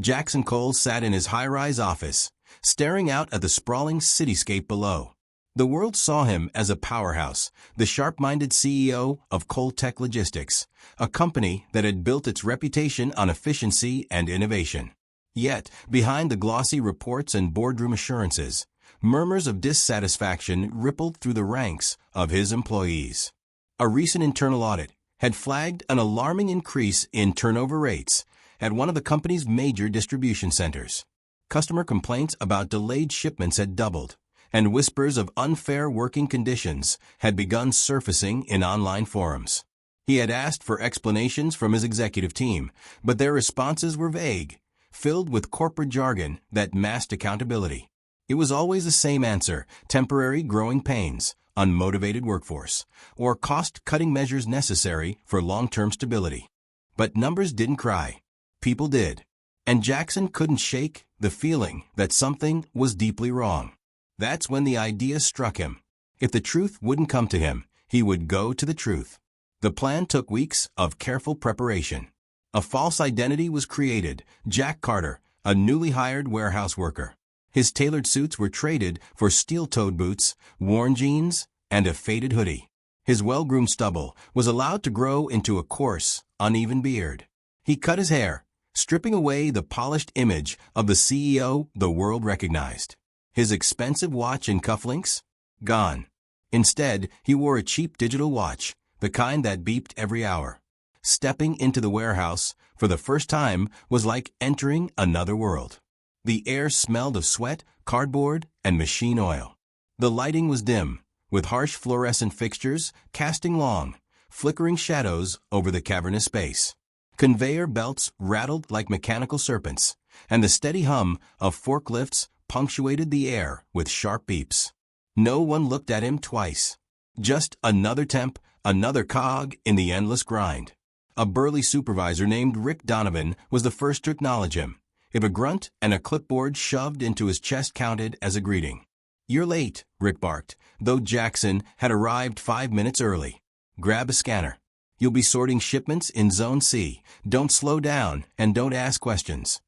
Jackson Cole sat in his high-rise office, staring out at the sprawling cityscape below. The world saw him as a powerhouse, the sharp-minded CEO of Cole Tech Logistics, a company that had built its reputation on efficiency and innovation. Yet, behind the glossy reports and boardroom assurances, murmurs of dissatisfaction rippled through the ranks of his employees. A recent internal audit had flagged an alarming increase in turnover rates at one of the company's major distribution centers. Customer complaints about delayed shipments had doubled, and whispers of unfair working conditions had begun surfacing in online forums. He had asked for explanations from his executive team, but their responses were vague, filled with corporate jargon that masked accountability. It was always the same answer: temporary growing pains, unmotivated workforce, or cost-cutting measures necessary for long-term stability. But numbers didn't cry. People did. And Jackson couldn't shake the feeling that something was deeply wrong. That's when the idea struck him. If the truth wouldn't come to him, he would go to the truth. The plan took weeks of careful preparation. A false identity was created: Jack Carter, a newly hired warehouse worker. His tailored suits were traded for steel-toed boots, worn jeans, and a faded hoodie. His well-groomed stubble was allowed to grow into a coarse, uneven beard. He cut his hair, stripping away the polished image of the CEO the world recognized. His expensive watch and cufflinks? Gone. Instead, he wore a cheap digital watch, the kind that beeped every hour. Stepping into the warehouse for the first time was like entering another world. The air smelled of sweat, cardboard, and machine oil. The lighting was dim, with harsh fluorescent fixtures casting long, flickering shadows over the cavernous space. Conveyor belts rattled like mechanical serpents, and the steady hum of forklifts punctuated the air with sharp beeps. No one looked at him twice. Just another temp, another cog in the endless grind. A burly supervisor named Rick Donovan was the first to acknowledge him, if a grunt and a clipboard shoved into his chest counted as a greeting. "You're late," Rick barked, though Jackson had arrived 5 minutes early. "Grab a scanner. You'll be sorting shipments in Zone C. Don't slow down and don't ask questions."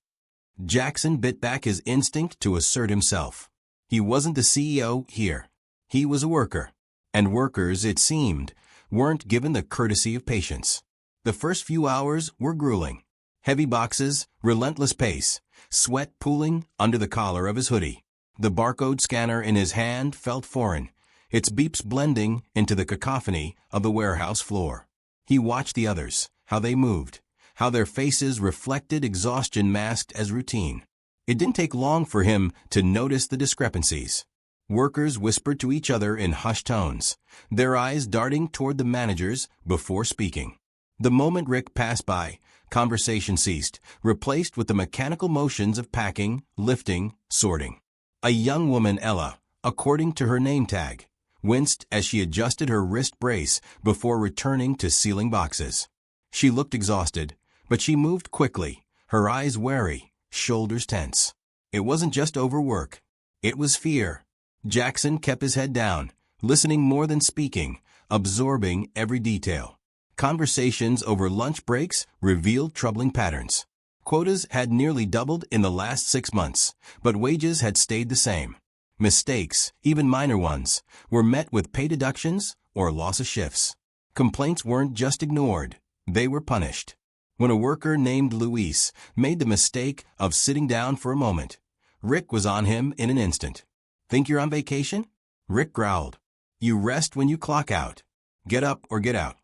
Jackson bit back his instinct to assert himself. He wasn't the CEO here. He was a worker. And workers, it seemed, weren't given the courtesy of patience. The first few hours were grueling. Heavy boxes, relentless pace, sweat pooling under the collar of his hoodie. The barcode scanner in his hand felt foreign, its beeps blending into the cacophony of the warehouse floor. He watched the others, how they moved, how their faces reflected exhaustion masked as routine. It didn't take long for him to notice the discrepancies. Workers whispered to each other in hushed tones, their eyes darting toward the managers before speaking. The moment Rick passed by, conversation ceased, replaced with the mechanical motions of packing, lifting, sorting. A young woman, Ella, according to her name tag, winced as she adjusted her wrist brace before returning to sealing boxes. She looked exhausted, but she moved quickly, her eyes wary, shoulders tense. It wasn't just overwork. It was fear. Jackson kept his head down, listening more than speaking, absorbing every detail. Conversations over lunch breaks revealed troubling patterns. Quotas had nearly doubled in the last 6 months, but wages had stayed the same. Mistakes, even minor ones, were met with pay deductions or loss of shifts. Complaints weren't just ignored, they were punished. When a worker named Luis made the mistake of sitting down for a moment, Rick was on him in an instant. "Think you're on vacation?" Rick growled. "You rest when you clock out. Get up or get out."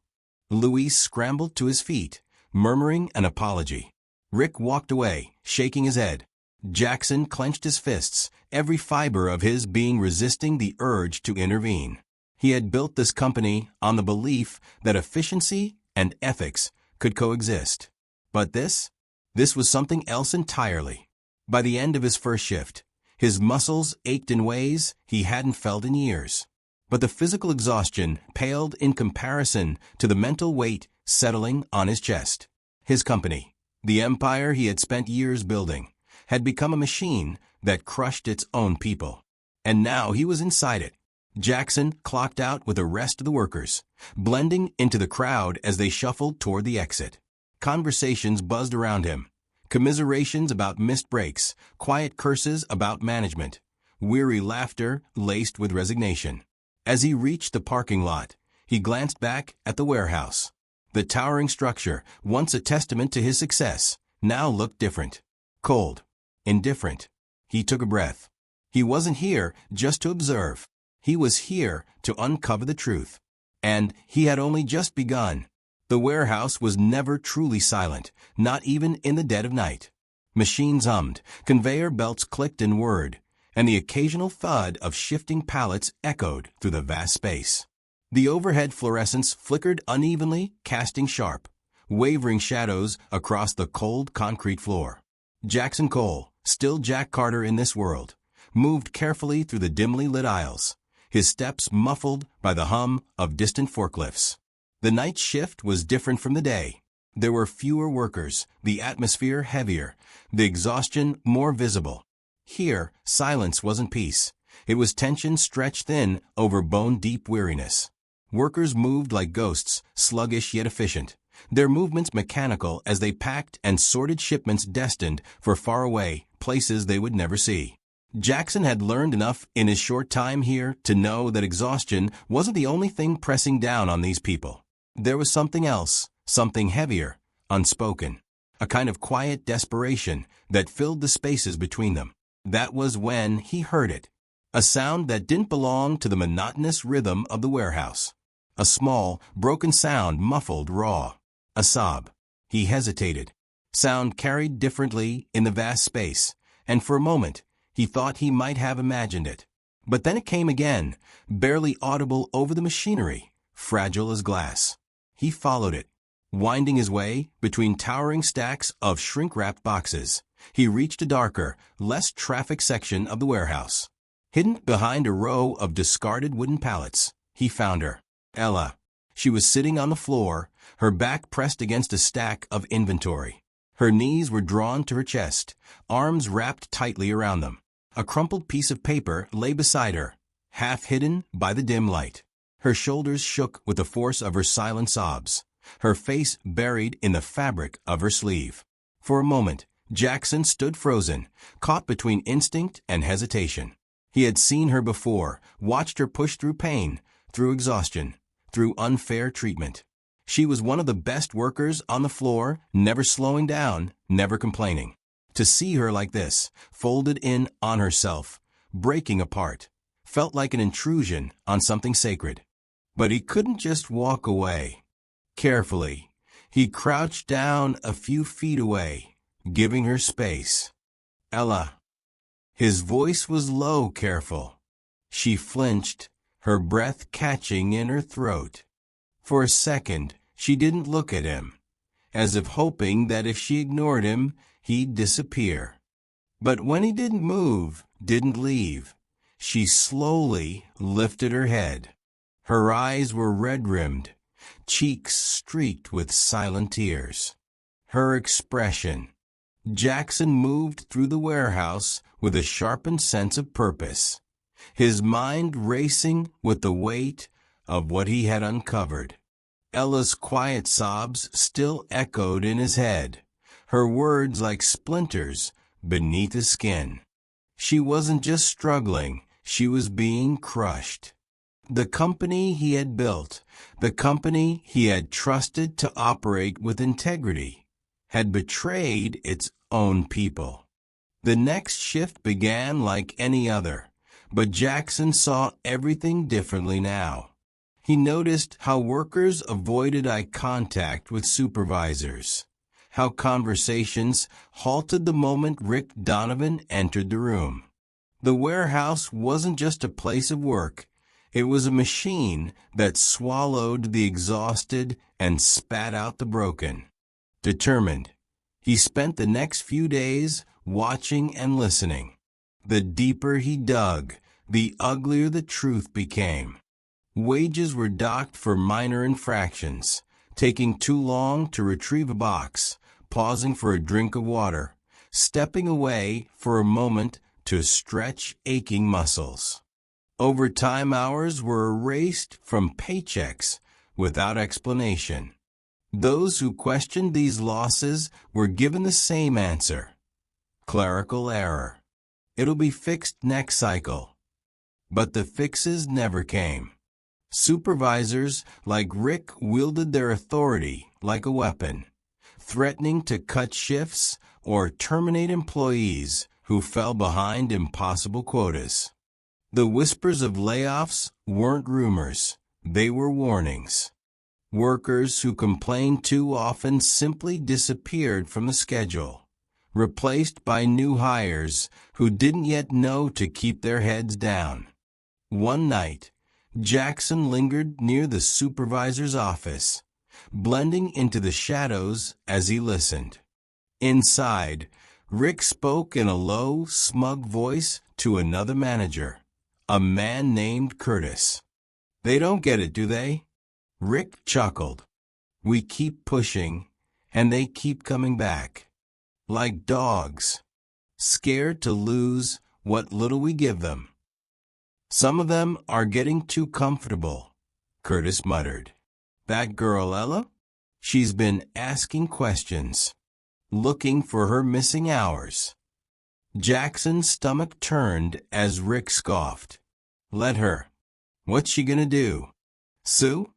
Luis scrambled to his feet, murmuring an apology. Rick walked away, shaking his head. Jackson clenched his fists, every fiber of his being resisting the urge to intervene. He had built this company on the belief that efficiency and ethics could coexist. But this was something else entirely. By the end of his first shift, his muscles ached in ways he hadn't felt in years. But the physical exhaustion paled in comparison to the mental weight settling on his chest. His company, the empire he had spent years building, had become a machine that crushed its own people. And now he was inside it. Jackson clocked out with the rest of the workers, blending into the crowd as they shuffled toward the exit. Conversations buzzed around him. Commiserations about missed breaks, quiet curses about management, weary laughter laced with resignation. As he reached the parking lot, he glanced back at the warehouse. The towering structure, once a testament to his success, now looked different. Cold. Indifferent. He took a breath. He wasn't here just to observe. He was here to uncover the truth. And he had only just begun. The warehouse was never truly silent, not even in the dead of night. Machines hummed, conveyor belts clicked and whirred, and the occasional thud of shifting pallets echoed through the vast space. The overhead fluorescents flickered unevenly, casting sharp, wavering shadows across the cold concrete floor. Jackson Cole, still Jack Carter in this world, moved carefully through the dimly lit aisles, his steps muffled by the hum of distant forklifts. The night shift was different from the day. There were fewer workers, the atmosphere heavier, the exhaustion more visible. Here, silence wasn't peace. It was tension stretched thin over bone-deep weariness. Workers moved like ghosts, sluggish yet efficient, their movements mechanical as they packed and sorted shipments destined for faraway places they would never see. Jackson had learned enough in his short time here to know that exhaustion wasn't the only thing pressing down on these people. There was something else, something heavier, unspoken, a kind of quiet desperation that filled the spaces between them. That was when he heard it, a sound that didn't belong to the monotonous rhythm of the warehouse. A small, broken sound muffled raw. A sob. He hesitated. Sound carried differently in the vast space, and for a moment he thought he might have imagined it. But then it came again, barely audible over the machinery, fragile as glass. He followed it. Winding his way between towering stacks of shrink-wrapped boxes, he reached a darker, less trafficked section of the warehouse. Hidden behind a row of discarded wooden pallets, he found her. Ella. She was sitting on the floor, her back pressed against a stack of inventory. Her knees were drawn to her chest, arms wrapped tightly around them. A crumpled piece of paper lay beside her, half hidden by the dim light. Her shoulders shook with the force of her silent sobs, her face buried in the fabric of her sleeve. For a moment, Jackson stood frozen, caught between instinct and hesitation. He had seen her before, watched her push through pain, through exhaustion, through unfair treatment. She was one of the best workers on the floor, never slowing down, never complaining. To see her like this, folded in on herself, breaking apart, felt like an intrusion on something sacred. But he couldn't just walk away. Carefully, he crouched down a few feet away, giving her space. Ella. His voice was low, careful. She flinched, her breath catching in her throat. For a second, she didn't look at him, as if hoping that if she ignored him, he'd disappear. But when he didn't move, didn't leave, she slowly lifted her head. Her eyes were red-rimmed, cheeks streaked with silent tears. Her expression. Jackson moved through the warehouse with a sharpened sense of purpose, his mind racing with the weight of what he had uncovered. Ella's quiet sobs still echoed in his head, her words like splinters beneath his skin. She wasn't just struggling, she was being crushed. The company he had built, the company he had trusted to operate with integrity, had betrayed its own people. The next shift began like any other, but Jackson saw everything differently now. He noticed how workers avoided eye contact with supervisors, how conversations halted the moment Rick Donovan entered the room. The warehouse wasn't just a place of work. It was a machine that swallowed the exhausted and spat out the broken. Determined, he spent the next few days watching and listening. The deeper he dug, the uglier the truth became. Wages were docked for minor infractions, taking too long to retrieve a box, pausing for a drink of water, stepping away for a moment to stretch aching muscles. Overtime hours were erased from paychecks without explanation. Those who questioned these losses were given the same answer: clerical error. It'll be fixed next cycle. But the fixes never came. Supervisors like Rick wielded their authority like a weapon, threatening to cut shifts or terminate employees who fell behind impossible quotas. The whispers of layoffs weren't rumors, they were warnings. Workers who complained too often simply disappeared from the schedule, replaced by new hires who didn't yet know to keep their heads down. One night, Jackson lingered near the supervisor's office, blending into the shadows as he listened. Inside, Rick spoke in a low, smug voice to another manager, a man named Curtis. "They don't get it, do they?" Rick chuckled. "We keep pushing, and they keep coming back. Like dogs, scared to lose what little we give them." "Some of them are getting too comfortable," Curtis muttered. "That girl Ella? She's been asking questions, looking for her missing hours." Jackson's stomach turned as Rick scoffed. "Let her. What's she gonna do? Sue?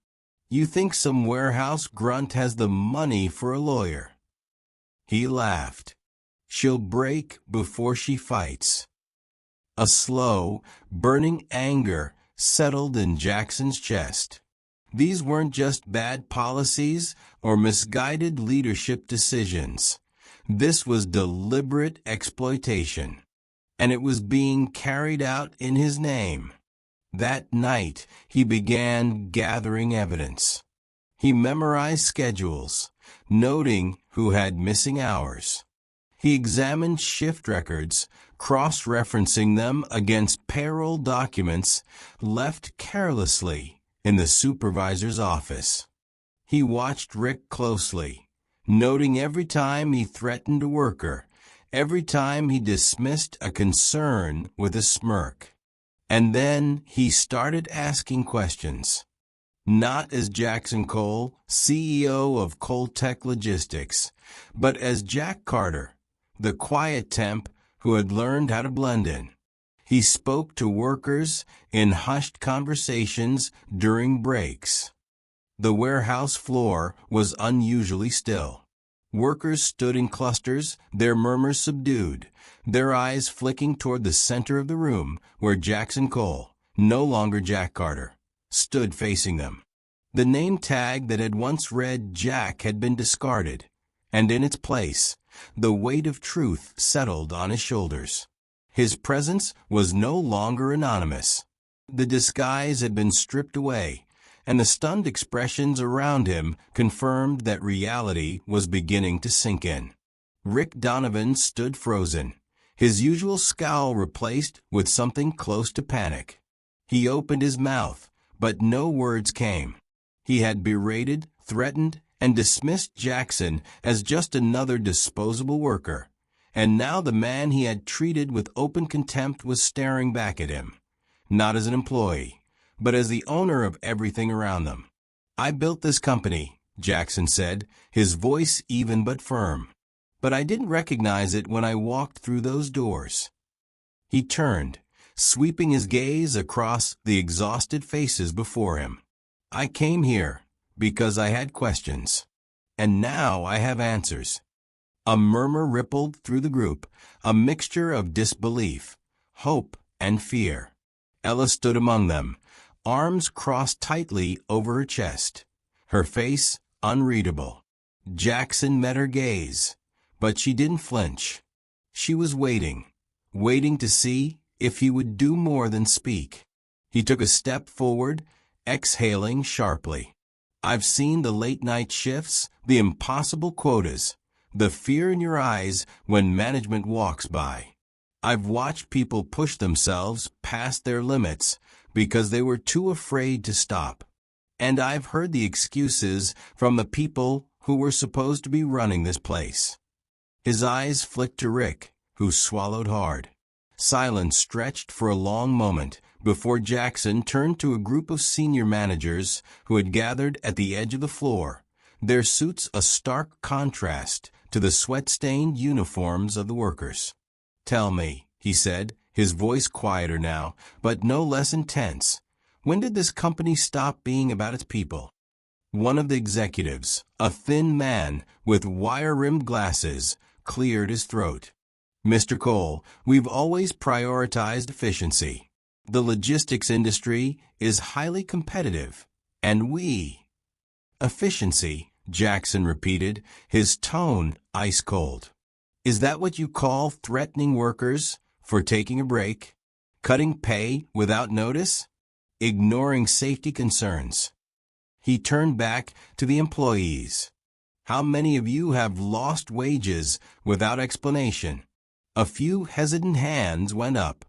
You think some warehouse grunt has the money for a lawyer?" He laughed. "She'll break before she fights." A slow, burning anger settled in Jackson's chest. These weren't just bad policies or misguided leadership decisions. This was deliberate exploitation, and it was being carried out in his name. That night, he began gathering evidence. He memorized schedules, noting who had missing hours. He examined shift records, cross-referencing them against payroll documents left carelessly in the supervisor's office. He watched Rick closely, noting every time he threatened a worker, every time he dismissed a concern with a smirk. And then he started asking questions. Not as Jackson Cole, CEO of Cole Tech Logistics, but as Jack Carter, the quiet temp who had learned how to blend in. He spoke to workers in hushed conversations during breaks. The warehouse floor was unusually still. Workers stood in clusters, their murmurs subdued, their eyes flicking toward the center of the room where Jackson Cole, no longer Jack Carter, stood facing them. The name tag that had once read Jack had been discarded, and in its place, the weight of truth settled on his shoulders. His presence was no longer anonymous. The disguise had been stripped away, and the stunned expressions around him confirmed that reality was beginning to sink in. Rick Donovan stood frozen, his usual scowl replaced with something close to panic. He opened his mouth, but no words came. He had berated, threatened, and dismissed Jackson as just another disposable worker, and now the man he had treated with open contempt was staring back at him, not as an employee, but as the owner of everything around them. "I built this company," Jackson said, his voice even but firm. "But I didn't recognize it when I walked through those doors." He turned, sweeping his gaze across the exhausted faces before him. "I came here because I had questions, and now I have answers." A murmur rippled through the group, a mixture of disbelief, hope, and fear. Ella stood among them, arms crossed tightly over her chest, her face unreadable. Jackson met her gaze, but she didn't flinch. She was waiting to see if he would do more than speak. He took a step forward, exhaling sharply. "I've seen the late-night shifts, the impossible quotas, the fear in your eyes when management walks by. I've watched people push themselves past their limits because they were too afraid to stop. And I've heard the excuses from the people who were supposed to be running this place." His eyes flicked to Rick, who swallowed hard. Silence stretched for a long moment before Jackson turned to a group of senior managers who had gathered at the edge of the floor, their suits a stark contrast to the sweat-stained uniforms of the workers. "Tell me," he said, his voice quieter now, but no less intense, "when did this company stop being about its people?" One of the executives, a thin man with wire-rimmed glasses, cleared his throat. "Mr. Cole, we've always prioritized efficiency. The logistics industry is highly competitive, and we—" "Efficiency," Jackson repeated, his tone ice-cold. "Is that what you call threatening workers for taking a break? Cutting pay without notice? Ignoring safety concerns?" He turned back to the employees. "How many of you have lost wages without explanation?" A few hesitant hands went up.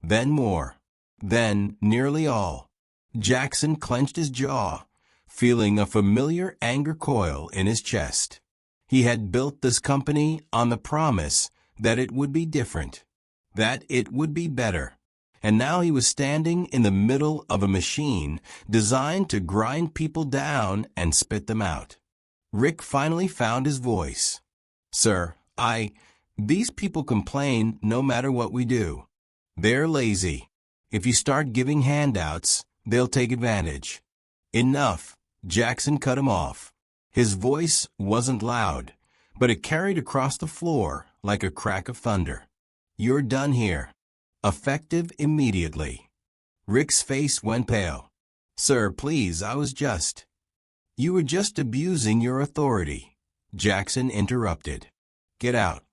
Then more. Then nearly all. Jackson clenched his jaw, feeling a familiar anger coil in his chest. He had built this company on the promise that it would be different, that it would be better. And now he was standing in the middle of a machine designed to grind people down and spit them out. Rick finally found his voice. "Sir, these people complain no matter what we do. They're lazy. If you start giving handouts, they'll take advantage." "Enough," Jackson cut him off. His voice wasn't loud, but it carried across the floor like a crack of thunder. "You're done here. Effective immediately." Rick's face went pale. "Sir, please, I was just—" "You were just abusing your authority," Jackson interrupted. "Get out."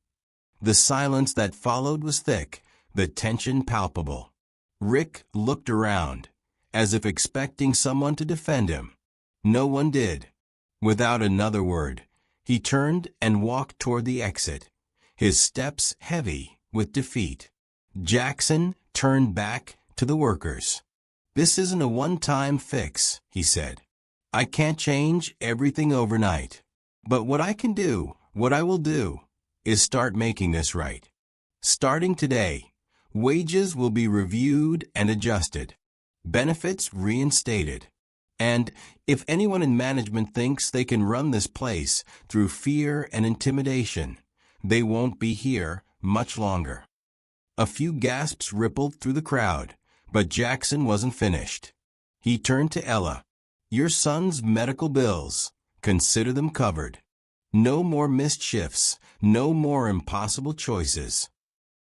The silence that followed was thick, the tension palpable. Rick looked around, as if expecting someone to defend him. No one did. Without another word, he turned and walked toward the exit, his steps heavy with defeat. Jackson turned back to the workers. "This isn't a one-time fix," he said. "I can't change everything overnight. But what I can do, what I will do, is start making this right. Starting today, wages will be reviewed and adjusted, benefits reinstated. And if anyone in management thinks they can run this place through fear and intimidation, they won't be here much longer." A few gasps rippled through the crowd, but Jackson wasn't finished. He turned to Ella. "Your son's medical bills, consider them covered. No more missed shifts, no more impossible choices."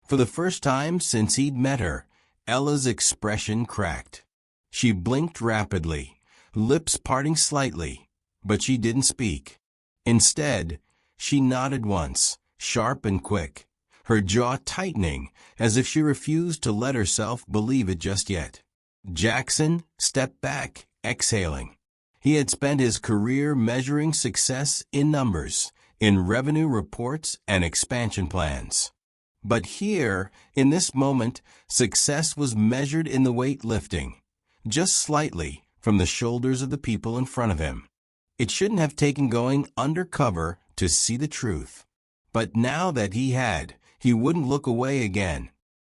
For the first time since he'd met her, Ella's expression cracked. She blinked rapidly, lips parting slightly, but she didn't speak. Instead, she nodded once, sharp and quick, her jaw tightening as if she refused to let herself believe it just yet. Jackson stepped back, exhaling. He had spent his career measuring success in numbers, in revenue reports and expansion plans. But here, in this moment, success was measured in the weight lifting, just slightly from the shoulders of the people in front of him. It shouldn't have taken going undercover to see the truth. But now that he wouldn't look away again.